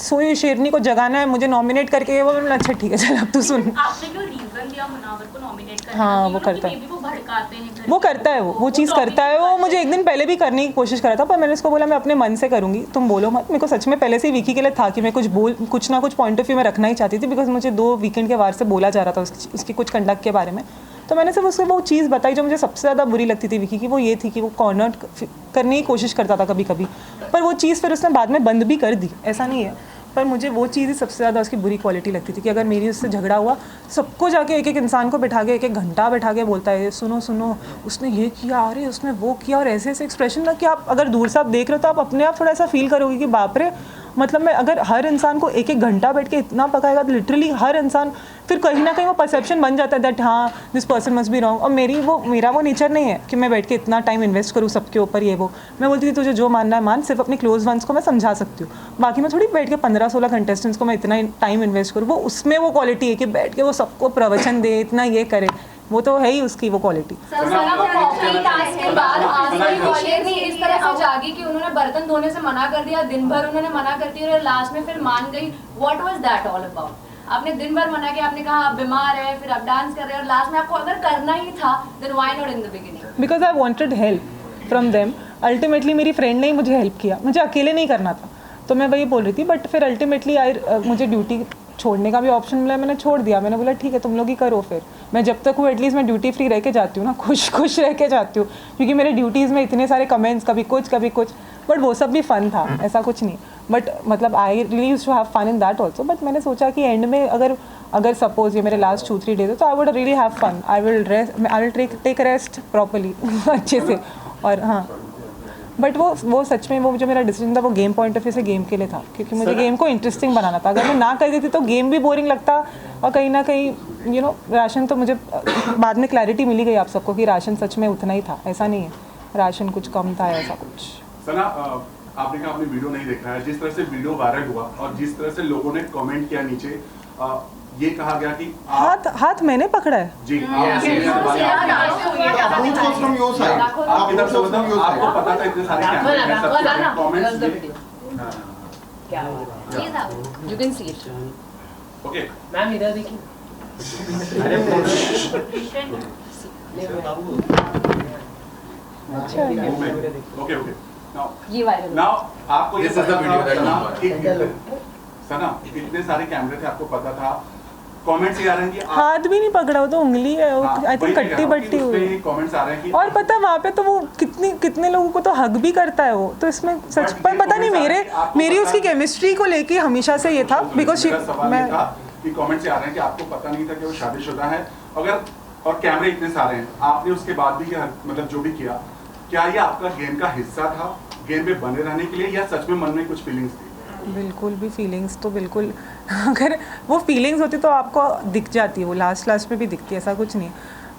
सोई शेरनी को जगाना है, मुझे नॉमिनेट करके, वो अच्छा ठीक है चल अब तू सुन। आपने जो रीजन दिया मुनावर को नॉमिनेट करने, हाँ वो करता है, वो भड़काते हैं, वो करता है, वो चीज़ करता है। वो मुझे एक दिन पहले भी करने की कोशिश करा था, पर मैंने उसको बोला मैं अपने मन से करूँगी, तुम बोलो मत। मेरे को सच में पहले से ही विकी के लिए था कि मैं कुछ ना कुछ पॉइंट ऑफ व्यू में रखना ही चाहती थी, बिकॉज मुझे 2 वीकेंड के वार से बोला जा रहा था उसकी कुछ कंडक्ट के बारे में। तो मैंने सिर्फ उसको वो चीज़ बताई जो मुझे सबसे ज़्यादा बुरी लगती थी विकी की, वो ये थी कि वो कॉर्नर करने की कोशिश करता था कभी कभी, पर वो चीज़ फिर उसने बाद में बंद भी कर दी, ऐसा नहीं है। पर मुझे वो चीज़ ही सबसे ज़्यादा उसकी बुरी क्वालिटी लगती थी कि अगर मेरी उससे झगड़ा हुआ, सबको जाके एक इंसान को बैठा के 1 घंटा बैठा के बोलता है सुनो सुनो उसने ये किया, अरे उसने वो किया, और ऐसे ऐसे एक्सप्रेशन ना कि आप अगर दूर से आप देख रहे हो तो आप अपने आप थोड़ा सा फील करोगे कि बाप रे, मतलब मैं अगर हर इंसान को 1 घंटा बैठ के इतना पकाएगा तो लिटरली हर इंसान फिर कहीं ना कहीं वो परसेप्शन बन जाता है दैट हाँ this person must be wrong. और मेरा वो नेचर नहीं है कि मैं बैठ के इतना टाइम इन्वेस्ट करूँ सबके ऊपर ये वो। मैं बोलती थी तुझे जो मानना है मान, सिर्फ अपने क्लोज वंस को मैं समझा सकती हूँ, बाकी मैं थोड़ी बैठ के 15-16 कंटेस्टेंट्स को मैं इतना टाइम इन्वेस्ट करूँ। वो उसमें वो क्वालिटी है कि बैठ के वो सबको प्रवचन दे, इतना ये करे, वो तो है ही उसकी वो क्वालिटी। इस तरह से जागी कि उन्होंने बर्तन धोने से मना कर दिया, दिन भर उन्होंने मना कर दिया और लास्ट में फिर मान गई। What was that all about? आपने दिन भर मना किया, आपने कहा आप बीमार है, फिर आप डांस कर रहे हैं, और लास्ट में आपको अगर करना ही था then why not in the beginning? Because I wanted help from them. Ultimately मेरी फ्रेंड ने ही मुझे हेल्प किया, मुझे अकेले नहीं करना था, तो मैं वही बोल रही थी। बट फिर अल्टीमेटली मुझे ड्यूटी छोड़ने का भी ऑप्शन मिला, मैंने छोड़ दिया। मैंने बोला ठीक है तुम लोग ही करो, फिर मैं जब तक हूँ एटलीस्ट मैं ड्यूटी फ्री रह के जाती हूँ ना, खुश रह के जाती हूँ, क्योंकि मेरे ड्यूटीज़ में इतने सारे कमेंट्स, कभी कुछ, बट वो सब भी फन था, ऐसा कुछ नहीं। बट मतलब I really used to have fun in that also. But मैंने सोचा कि एंड में अगर सपोज ये मेरे लास्ट 2-3 डेज है तो I would really have fun, I will take rest properly अच्छे से। और हाँ बट वो सच में वो जो मेरा डिसीजन था वो गेम पॉइंट ऑफ व्यू से गेम के लिए था, क्योंकि मुझे गेम को इंटरेस्टिंग बनाना था। अगर मैं ना कर देती तो गेम भी बोरिंग लगता, और कहीं ना कहीं राशन तो मुझे बाद में क्लैरिटी मिली गई आप सबको कि राशन सच में उतना ही था, ऐसा नहीं है राशन कुछ कम था ऐसा कुछ। सना आपने कहा आपने वीडियो नहीं देखा है, जिस तरह से वीडियो वायरल हुआ और जिस तरह से लोगों ने कमेंट किया नीचे, ये कहा गया कि हाथ मैंने पकड़ा है जी, आपको पता था इतने सारे You can see it. Okay ma'am इधर देखिए। ओके ये वायरल नाउ आपको ये This is the video that you want. सना इतने सारे कैमरे थे, आपको पता था, कमेंट्स ये आ रहे हैं कि हाथ भी नहीं पकड़ा, वो तो उंगली है, आई थिंक कट्टी बट्टी हुई। कमेंट्स आ रहे हैं कि और पता वहाँ पे तो वो कितने लोगों को तो हग भी करता है वो, तो इसमें सच पर पता नहीं मेरी उसकी केमिस्ट्री को लेके हमेशा से ये था, बिकॉज मैं कि कमेंट्स आ रहे हैं कि आपको पता नहीं था कि वो शादीशुदा है, अगर और कैमरे इतने सारे हैं, आपने उसके बाद भी मतलब जो भी किया, क्या ये आपका गेम का हिस्सा था, गेम में बने रहने के लिए, या सच में मन में कुछ फीलिंग्स थी? बिल्कुल भी फीलिंग्स तो बिल्कुल, अगर वो फीलिंग्स होती तो आपको दिख जाती है, वो लास्ट में भी दिखती है, ऐसा कुछ नहीं।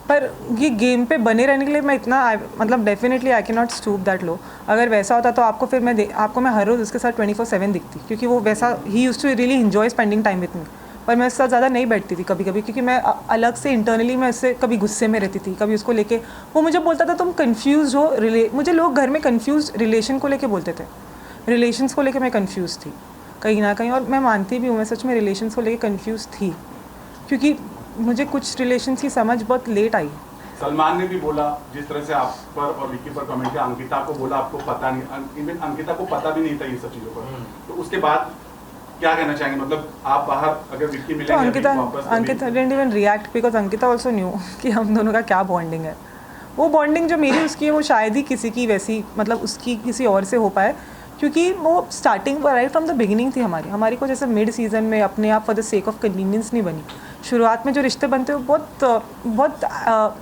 पर ये गेम पे बने रहने के लिए मैं इतना मतलब definitely I can not stoop that low. अगर वैसा होता तो आपको फिर मैं हर रोज़ उसके साथ 24/7 दिखती, क्योंकि वो वैसा ही used to really enjoy spending time with me. पर मैं उसके साथ ज़्यादा नहीं बैठती थी कभी कभी, क्योंकि मैं अलग से इंटरनली मैं उससे कभी गुस्से में रहती थी, कभी उसको लेके वो मुझे बोलता था तुम कन्फ्यूज़ हो, मुझे लोग घर में कन्फ्यूज़ रिलेशन को लेके बोलते थे, रिलेशंस को लेके मैं कन्फ्यूज़ थी कहीं ना कहीं, और मैं मानती भी हूँ मैं सच में रिलेशंस को लेके कन्फ्यूज़ थी, क्योंकि मुझे कुछ रिलेशंस की समझ बहुत लेट आई। सलमान ने भी बोला जिस तरह से आप पर और विक्की पर कमेंट किया, अंकिता को बोला आपको पता नहीं, इवन अंकिता को पता भी नहीं था ये सब चीज़ों पर, तो उसके बाद क्या कहना चाहेंगे? मतलब आप बाहर अगर विक्की मिलेंगे तो Ankita didn't even react, because Ankita also new कि हम दोनों का क्या बॉन्डिंग है। वो बॉन्डिंग जो मेरी उसकी है वो शायद ही किसी की वैसी, मतलब उसकी किसी और से हो पाए, क्योंकि वो starting right from the beginning थी हमारी को जैसे मिड सीज़न में अपने आप for the sake of convenience नहीं बनी। शुरुआत में जो रिश्ते बनते हैं वो बहुत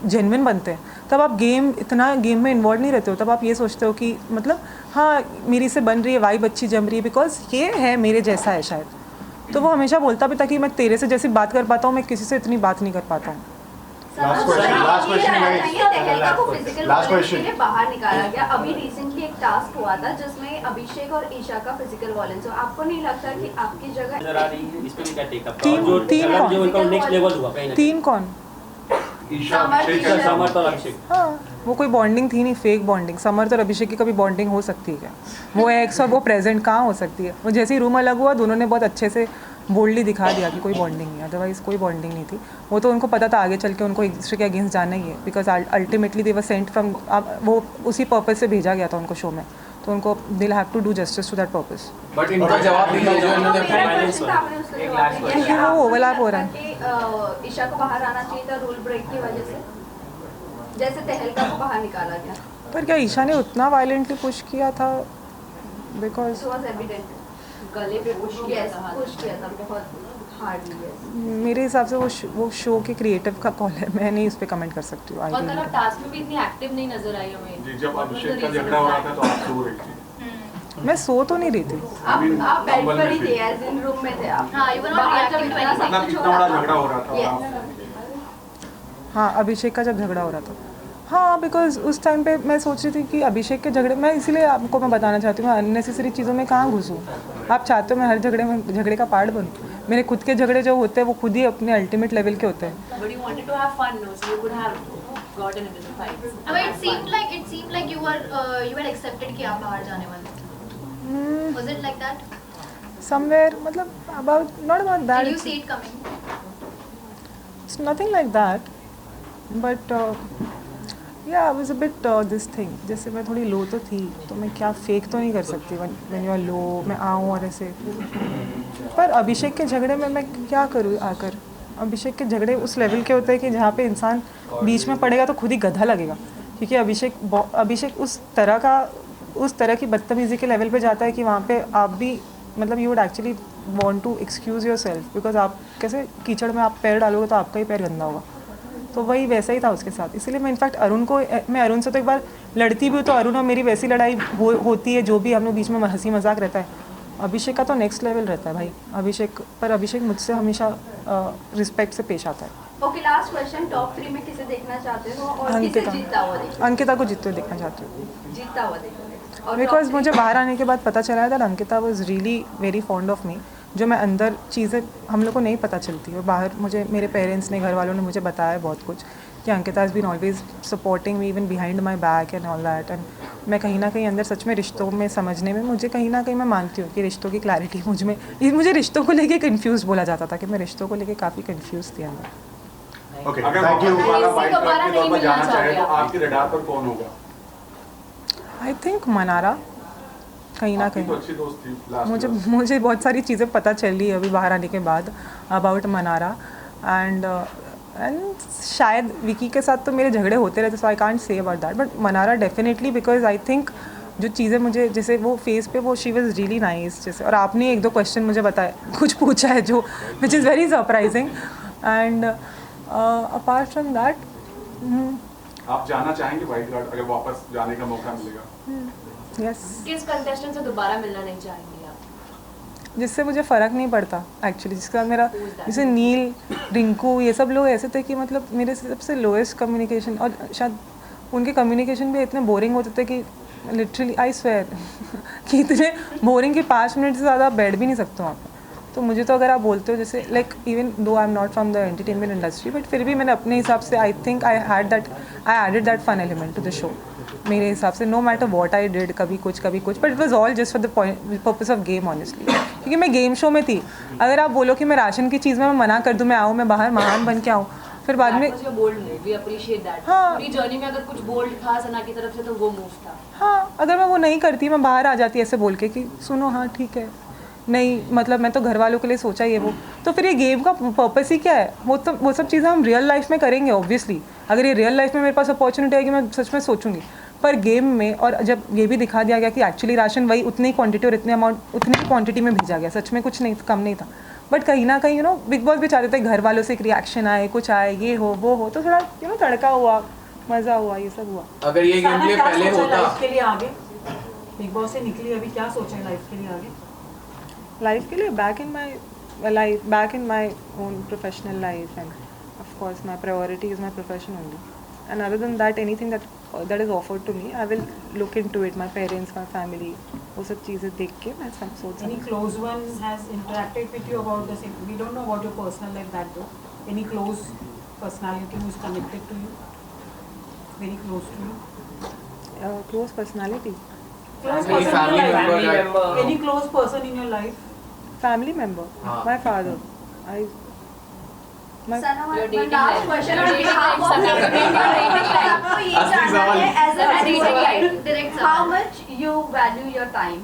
जेन्युइन बनते हैं। तब आप इतना गेम में इन्वॉल्व नहीं रहते हो, तब आप ये सोचते हो कि मतलब हाँ मेरी से बन रही है, वाइब अच्छी जम रही है, बिकॉज ये है मेरे जैसा है शायद। तो वो हमेशा बोलता भी था कि मैं तेरे से जैसी बात कर पाता हूँ, मैं किसी से इतनी बात नहीं कर पाता हूँ। लास्ट क्वेश्चन बाहर निकाला गया। अभी रिसेंटली एक टास्क हुआ था जिसमें अभिषेक और ईशा का फिजिकल वायलेंस। आपको नहीं लगता कि आपकी जगह नजर आ रही है? इस पे भी क्या टेक अप? तीन जो उनका नेक्स्ट लेवल हुआ कहीं ना तीन कौन? समर्थ और अभिषेक। हाँ, वो कोई बॉन्डिंग थी नहीं, फेक बॉन्डिंग। समर्थ और अभिषेक की कभी बॉन्डिंग हो सकती है क्या? वो एक्स और वो प्रेजेंट कहाँ हो सकती है? वो जैसे ही रूम अलग हुआ दोनों ने बहुत अच्छे से बोल्डली दिखा दिया कि कोई बॉन्डिंग नहीं है, अदरवाइज कोई बॉन्डिंग नहीं थी। वो तो उनको पता था आगे चल के उनको एक दूसरे के अगेंस्ट जाना ही है, because ultimately they were sent from, वो उसी पर्पज से भेजा गया था उनको शो में, तो उनको they have to do justice to that purpose. But इनका जवाब नहीं है जो इन्होंने क्योंकि वो ओवरलैप हो रहा है। ईशा को बाहर आना चाहिए था रूल ब्रेक की वजह से, जैसे तहलका को बाहर निकाला गया। पर क्या ईशा ने उतना वायलेंटली पुश किया था? बिकॉज गले पे पुश किया था बहुत हार्डली। मेरे हिसाब से वो शो के क्रिएटिव का कॉल है, मैं नहीं उस पर कमेंट कर सकती हूँ। और कल आप टास्क में भी इतनी एक्टिव नहीं नजर आई हमें। जी, जब अभिषेक का झगड़ा हो रहा था तो आप सो रही थी। मैं सो तो नहीं रही थी, आप बेड पर ही थे, एज इन रूम में थे आप। हाँ, you were not reacting to anything. मतलब कितना बड़ा झगड़ा हो रहा था। हाँ अभिषेक का जब झगड़ा हो रहा था, हाँ बिकॉज उस टाइम पे मैं सोच रही थी कि अभिषेक के झगड़े, मैं इसीलिए आपको मैं बताना चाहती हूँ मैं अननेसेसरी चीज़ों में कहाँ घुसूँ। आप चाहते हो मैं हर झगड़े का पार्ट बनूँ? मेरे खुद के झगड़े जो होते हैं वो खुद ही अपने अल्टीमेट लेवल के होते हैं। But it seemed like you had accepted कि आप बाहर जाने वाले। Was it like that? Somewhere, मतलब not about that. Did you see it coming? It's nothing like that, but yeah, I was a bit this thing. जैसे मैं थोड़ी लो तो थी, तो मैं क्या फेक तो नहीं कर सकती when you are low, मैं आऊँ और ऐसे। पर अभिषेक के झगड़े में मैं क्या करूँ आकर? अभिषेक के झगड़े उस लेवल के होते हैं कि जहाँ पे इंसान बीच में पड़ेगा तो खुद ही गधा लगेगा, क्योंकि अभिषेक उस तरह की बदतमीज़ी के लेवल पे जाता है कि वहाँ पे आप भी मतलब you would actually want to excuse yourself, because आप कैसे कीचड़ में आप पैर डालोगे तो आपका ही पैर गंदा होगा। तो वही वैसा ही था उसके साथ। इसीलिए मैं इनफैक्ट मैं अरुण से तो एक बार लड़ती भी हूँ तो अरुण और मेरी वैसी लड़ाई होती है, जो भी हम लोग बीच में हंसी मजाक रहता है। अभिषेक का तो नेक्स्ट लेवल रहता है भाई। अभिषेक मुझसे हमेशा रिस्पेक्ट से पेश आता है। ओके, लास्ट क्वेश्चन, टॉप 3 में किसे देखना चाहते हो और किसे जीतता हुआ देखना? अंकिता को जीतते हुए देखना चाहती हूँ। जीतता हुआ देखना, बिकॉज मुझे बाहर आने के बाद पता चला था Ankita was really very fond of me. जो मैं अंदर चीज़ें हम लोग को नहीं पता चलती, और बाहर मेरे पेरेंट्स ने, घर वालों ने मुझे बताया बहुत कुछ कि Ankita has been always supporting me even behind my back and all that. And मैं कहीं ना कहीं अंदर सच में रिश्तों में समझने में मुझे कहीं ना कहीं मैं मानती हूँ कि रिश्तों की क्लैरिटी मुझे रिश्तों को लेके कंफ्यूज बोला जाता था कि मैं रिश्तों को लेके काफ़ी कंफ्यूज थी अंदर। ओके, अगर वापस वाइट कार्ड के तौर पर जाना चाहे तो आपके रडार पर कौन होगा? आई थिंक मनारा, कहीं ना कहीं। तो अच्छी दोस्त थी। मुझे बहुत सारी चीज़ें पता चली अभी बाहर आने के बाद अबाउट मनारा, एंड शायद विकी के साथ तो मेरे झगड़े होते रहते, so I can't say about that, but Mannara definitely, because I think जो चीज़ें मुझे जैसे वो फेस पे वो शी वाज रियली नाइस, जैसे और आपने 1-2 क्वेश्चन मुझे बताया कुछ पूछा है जो which is very surprising. And apart from that आप जाना चाहेंगे वाइट कार्ड अगर वापस जाने का मौका मिलेगा? यस। किस कंटेस्टेंट से दोबारा मिलना नहीं चाहेंगे आप? जिससे मुझे फ़र्क नहीं पड़ता एक्चुअली, जिसके साथ मेरा, जैसे नील, रिंकू, ये सब लोग ऐसे थे कि मतलब मेरे सबसे लोएस्ट कम्युनिकेशन, और शायद उनके कम्युनिकेशन भी इतने बोरिंग होते थे कि लिटरली आई स्वेयर कि इतने बोरिंग कि 5 मिनट से ज़्यादा बैठ भी नहीं सकते हो आप। तो मुझे तो अगर आप बोलते हो जैसे like even though I am not from the entertainment industry, but फिर भी मैंने अपने हिसाब से I think I added that fun element to the show मेरे हिसाब से, no matter what I did, कभी कुछ, but it was all just for the purpose of game honestly, क्योंकि मैं गेम शो में थी। अगर आप बोलो कि मैं राशन की चीज़ में मैं मना कर दूँ, मैं आऊँ, मैं बाहर महान बन के आऊँ, फिर बाद में हाँ, पूरी जर्नी में अगर कुछ बोल्ड था सना की तरफ से तो वो मूव था। हाँ, अगर मैं वो नहीं करती, मैं बाहर आ जाती ऐसे बोल के कि सुनो हाँ ठीक है, नहीं मतलब मैं तो घर वालों के लिए सोचा ये वो, तो फिर ये गेम का पर्पस ही क्या है? वो सब चीज़ें हम रियल लाइफ में करेंगे ऑब्वियसली। अगर ये रियल लाइफ में मेरे पास अपॉर्चुनिटी आएगी मैं सच में सोचूंगी, पर गेम में और जब ये भी दिखा दिया गया कि एक्चुअली राशन वही उतनी क्वांटिटी और इतने अमाउंट उतनी क्वांटिटी में भेजा गया, सच में कुछ नहीं कम नहीं था, बट कहीं ना कहीं बिग बॉस भी चाहते थे घर वालों से एक रिएक्शन आए, कुछ आए, ये हो वो हो, तो थोड़ा तड़का हुआ, मज़ा हुआ, ये सब हुआ। अगर ये गेम प्ले पहले होता लाइफ के लिए आगे बिग बॉस से निकली, अभी क्या सोचा है लाइफ के लिए आगे? लाइफ के लिए back in my own professional life, end of course my priority is my profession only, and other than that anything that is offered to me, I will look into it. My parents, my family, वो सब चीज़ें देख के मैं सब सोच। Any close one has interacted with you about the same? We don't know about your personal life that though. Any close personality who is connected to you, very close to you? Close personality. Close Any person in your family life. member. Any close person in your life? Family member. My father. Sana, You're one dating last life. question You're on dating behalf life, of Sana. Dating life. आपको ये असली जानना सवाल। है as an Dating life. advocate, how much you value your time?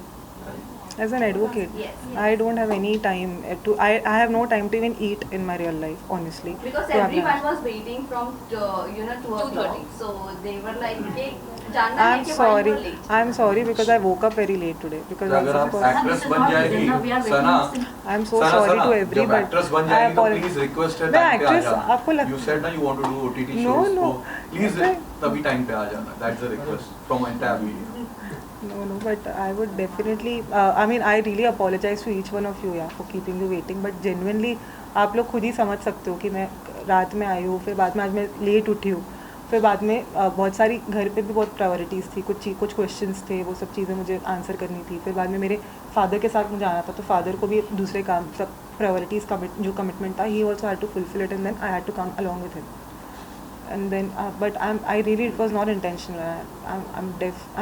As an advocate, Yes. I don't have any time to. I have no time to even eat in my real life, honestly. Because तो everyone was waiting from 2:30, so they were like कि जानना है I'm कि why you sorry. were late. I'm sorry because I woke up very late today. Because अगर of आप course, actress बन जाएगी सना, I'm so Sana, sorry Sana, to every जब but actress बन I जाएगी तो apologize. प्लीज रिक्वेस्ट है मैं टाइम पे आ actress, जाना। आपको लग- You said ना you want to do OTT No, shows, no. so please तभी टाइम पे आ जाना। That's the request from my entire video. No, but I would definitely. I mean, I really apologize to each one of you, yeah, for keeping you waiting. But genuinely, आप लोग खुद ही समझ सकते हो कि मैं रात में आई हूँ, फिर बाद में आज मैं लेट उठी हूँ, फिर बाद में बहुत सारी घर पे भी बहुत प्रायोरिटीज़ थी, कुछ क्वेश्चंस थे, वो सब चीज़ें मुझे आंसर करनी थी, फिर बाद में मेरे फादर के साथ मुझे आना था, तो फादर को भी दूसरे काम सब प्रायोरिटीज़ जो कमिटमेंट था, he also had to fulfil it, and then I had to come along with him. And then but I really, it was not intentional.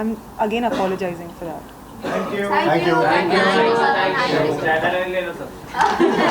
I'm again apologizing for that. Thank you. Thank you. Thank you.